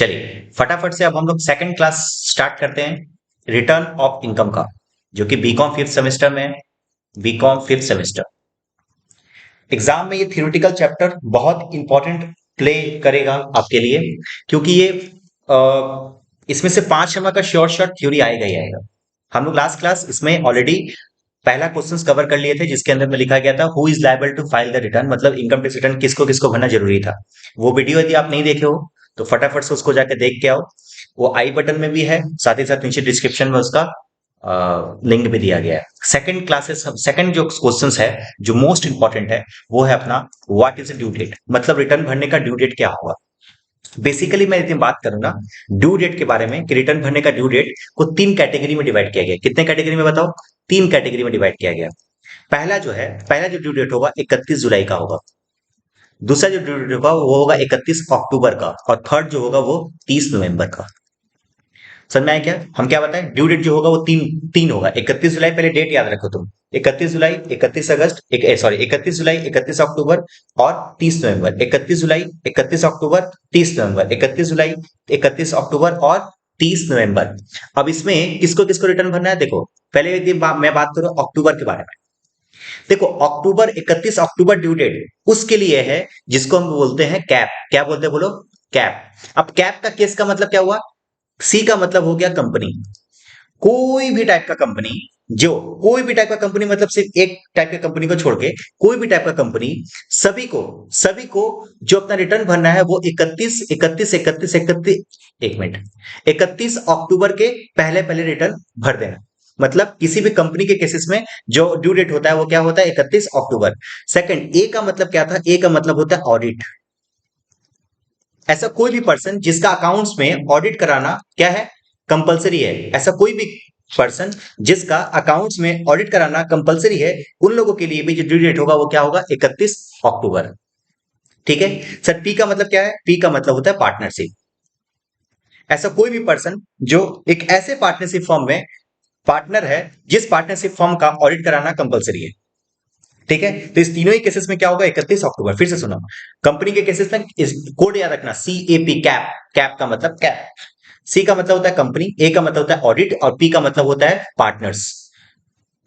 चलिए फटाफट से अब हम लोग सेकंड क्लास स्टार्ट करते हैं, रिटर्न ऑफ इनकम का, जो कि बीकॉम फिफ्थ सेमेस्टर में है। बीकॉम फिफ्थ सेमेस्टर एग्जाम में ये थियोरेटिकल चैप्टर बहुत इंपॉर्टेंट प्ले करेगा आपके लिए, क्योंकि ये इसमें से 5 नंबर का श्योर शॉर्ट थ्योरी आएगा ही आएगा। हम लोग लास्ट क्लास इसमें ऑलरेडी पहला क्वेश्चंस कवर कर लिए थे, जिसके अंदर में लिखा गया था who is liable to file the return, मतलब इनकम टैक्स रिटर्न किसको किसको भरना जरूरी था। वो वीडियो यदि आप नहीं देखे हो तो फटाफट से उसको जाके देख के आओ। वो आई बटन में भी है, साथ ही साथ नीचे डिस्क्रिप्शन में उसका लिंक भी दिया गया है। सेकंड क्लासेस, सेकंड जो क्वेश्चंस है जो मोस्ट इंपॉर्टेंट है वो है अपना व्हाट इज ड्यू डेट, मतलब रिटर्न भरने का ड्यू डेट क्या होगा। बेसिकली मैं यदि बात करूं ना ड्यू डेट के बारे में, कि रिटर्न भरने का ड्यू डेट को 3 कैटेगरी में डिवाइड किया गया। कितने कैटेगरी में बताओ? 3 कैटेगरी में डिवाइड किया गया। पहला जो ड्यू डेट होगा 31 जुलाई का होगा। दूसरा जो ड्यू डेट होगा वो होगा 31 अक्टूबर का, और थर्ड जो होगा वो 30 नवंबर का। समझ में आया क्या? हम क्या बताएं, ड्यू डेट जो होगा वो तीन तीन होगा। 31 जुलाई, पहले डेट याद रखो तुम, 31 जुलाई, 31 अगस्त, सॉरी 31 जुलाई, 31 अक्टूबर और 30 नवंबर। 31 जुलाई, 31 अक्टूबर, 30 नवंबर, 31 जुलाई, 31 अक्टूबर और 30 नवंबर। अब इसमें किसको किसको रिटर्न भरना है देखो। पहले यदि मैं बात करूं अक्टूबर के बारे में, देखो अक्टूबर, 31 अक्टूबर ड्यू डेट उसके लिए है जिसको हम बोलते हैं कैप। क्या बोलते हैं बोलो? कैप। अब कैप का केस का मतलब क्या हुआ? सी का मतलब हो गया कंपनी। कोई भी टाइप का कंपनी, जो कोई भी टाइप का कंपनी, मतलब सिर्फ एक टाइप की कंपनी को छोड़ के कोई भी टाइप का कंपनी, सभी को जो अपना रिटर्न भरना है वो 31 अक्टूबर के पहले पहले रिटर्न भर देना। मतलब किसी भी कंपनी के केसेस में जो ड्यू डेट होता है वो क्या होता है? 31 अक्टूबर। सेकंड, ए का मतलब क्या था? ए का मतलब होता है ऑडिट। ऐसा कोई भी पर्सन जिसका अकाउंट्स में ऑडिट कराना क्या है? कंपलसरी है। ऐसा कोई भी पर्सन जिसका अकाउंट्स में ऑडिट कराना कंपलसरी है, उन लोगों के लिए भी जो ड्यू डेट होगा वो क्या होगा? 31 अक्टूबर। ठीक है सर। पी का मतलब क्या है? पी का मतलब होता है पार्टनरशिप। ऐसा कोई भी पर्सन जो एक ऐसे पार्टनरशिप फॉर्म में पार्टनर है जिस पार्टनरशिप फॉर्म का ऑडिट कराना कंपलसरी है। ठीक है, तो इस तीनों ही केसेस में क्या होगा? 31 अक्टूबर। फिर से सुनो, कंपनी के केसेस में इस कोड याद रखना, CAP, कैप। कैप का मतलब कैप। सी का मतलब होता है कंपनी, ए का मतलब होता है ऑडिट और पी का मतलब होता है पार्टनर्स।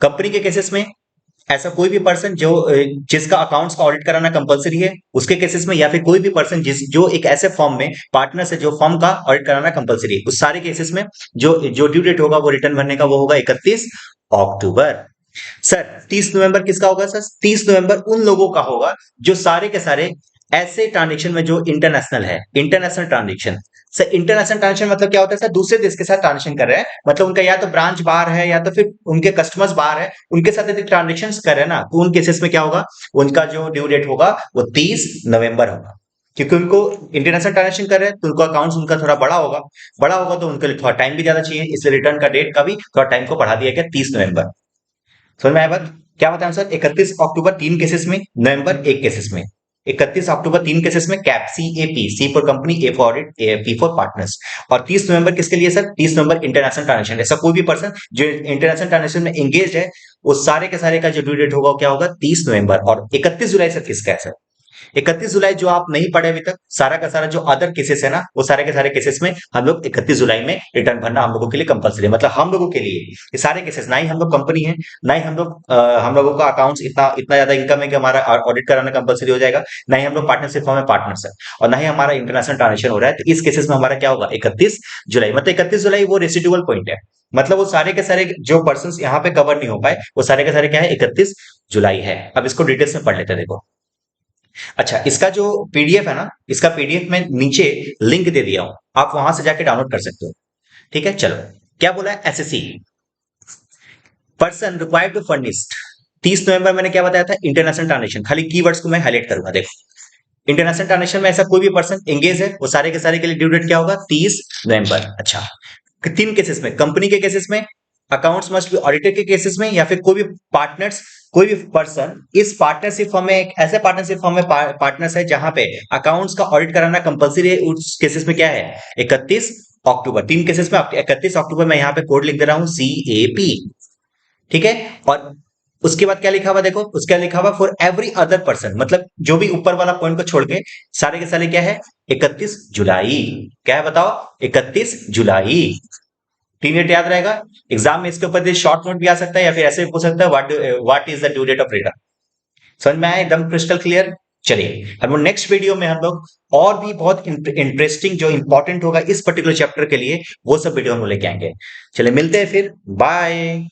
कंपनी के केसेस में ऐसा कोई भी पर्सन जो जिसका अकाउंट्स का ऑडिट कराना कंपलसरी है उसके केसेस में, या फिर कोई भी पर्सन जो एक ऐसे फॉर्म में पार्टनर से जो फॉर्म का ऑडिट कराना कंपलसरी है, उस सारे केसेस में जो जो ड्यू डेट होगा वो रिटर्न भरने का वो होगा 31 अक्टूबर। सर 30 नवंबर किसका होगा? सर 30 नवंबर उन लोगों का होगा जो सारे के सारे ऐसे ट्रांजेक्शन में जो इंटरनेशनल है, international transaction. Sir international transaction मतलब क्या होता है? सर दूसरे देश के साथ ट्रांजेक्शन कर रहे हैं, मतलब उनका या तो ब्रांच बाहर है या तो फिर उनके कस्टमर्स बाहर है, उनके साथ यदि ट्रांजेक्शन कर रहे हैं ना, तो उन केसेस में क्या होगा? उनका जो ड्यू डेट होगा वो 30 नवंबर होगा। क्योंकि उनको इंटरनेशनल ट्रांजेक्शन कर रहे हैं तो उनको अकाउंट्स उनका थोड़ा बड़ा होगा तो उनके लिए थोड़ा टाइम भी ज्यादा चाहिए, इसलिए रिटर्न का डेट का भी थोड़ा टाइम को बढ़ा दिया गया 30 नवंबर। समझ में आया बात? क्या बताया सर? 31 अक्टूबर 3 केसेस में, नवंबर 1 केसेस में। 31 अक्टूबर 3 केसेस में cap, CAP, C for company, A for audit, P for partners. और 30 नवंबर किसके लिए सर? 30 नवंबर इंटरनेशनल ट्रांजेक्शन। ऐसा कोई भी पर्सन जो इंटरनेशनल ट्रांजेक्शन में एंगेज है, वो सारे के सारे का जो ड्यू डेट होगा वो क्या होगा? 30 नवंबर। और 31 जुलाई सर किसका है सर? 31 जुलाई जो आप नहीं पढ़े अभी तक, सारा का सारा जो अदर केसेस है ना, वो सारे के सारे केसेस में हम लोग 31 जुलाई में रिटर्न भरना हम लोगों के लिए कंपलसरी है। मतलब हम लोगों के लिए ये सारे केसेस, ना ही हम लोग कंपनी है, ना ही हम लोगों का अकाउंट्स इतना इतना ज्यादा इनकम है कि हमारा ऑडिट कराना कंपलसरी हो जाएगा, ना ही हम लोग पार्टनरशिप फॉर्म में पार्टनर्स है, और ना ही हमारा इंटरनेशनल ट्रांजेक्शन हो रहा है। तो इस केसेस में हमारा क्या होगा? 31 जुलाई। मतलब 31 जुलाई वो रेसिडुअल पॉइंट है, मतलब वो सारे के सारे जो पर्सन यहाँ पे कवर नहीं हो पाए वो सारे के सारे क्या है? 31 जुलाई है। अब इसको डिटेल्स में पढ़ लेते हैं, देखो। अच्छा, इसका जो पीडीएफ है ना, इसका पीडीएफ में नीचे लिंक दे दिया हूं, आप वहां से जाके डाउनलोड कर सकते हो। ठीक है, चलो। क्या बोला है? SSC person required to furnish. 30 नवंबर मैंने क्या बताया था? International transaction. खाली कीवर्ड्स को मैं हाईलाइट करूंगा, देखो। इंटरनेशनल ट्रांजेक्शन में ऐसा कोई भी पर्सन एंगेज है, वो सारे के सारे के लिए ड्यू डेट क्या होगा? 30 नवंबर। अच्छा, 3 केसेस में, कंपनी के केसेस में, अकाउंट्स मस्ट बी ऑडिटेड के केसेस में, या फिर कोई भी पार्टनर्स, कोई भी पर्सन इस पार्टनरशिप फॉर्म में, एक ऐसे पार्टनरशिप फॉर्म में पार्टनर्स है जहां पे अकाउंट्स का ऑडिट कराना कंपलसरी है, उस केसेस में क्या है? 31 अक्टूबर। 3 केसेस में 31 अक्टूबर मैं यहाँ पे कोड लिख दे रहा हूं, CAP। ठीक है, और उसके बाद क्या लिखा हुआ देखो, उसका लिखा हुआ फॉर एवरी अदर पर्सन, मतलब जो भी ऊपर वाला पॉइंट को छोड़ के सारे के सारे क्या है, 31 जुलाई। क्या है बताओ, 31 जुलाई। तीन डेट याद रहेगा। एग्जाम में इसके ऊपर शॉर्ट नोट भी आ सकता है, या फिर ऐसे भी पूछ सकता है what is the due date of return. समझ में आया, एकदम क्रिस्टल क्लियर। चलिए हम लोग नेक्स्ट वीडियो में हम लोग और भी बहुत इंटरेस्टिंग जो इंपॉर्टेंट होगा इस पर्टिकुलर चैप्टर के लिए, वो सब वीडियो हम लोग लेके आएंगे। चलिए मिलते हैं फिर, बाय।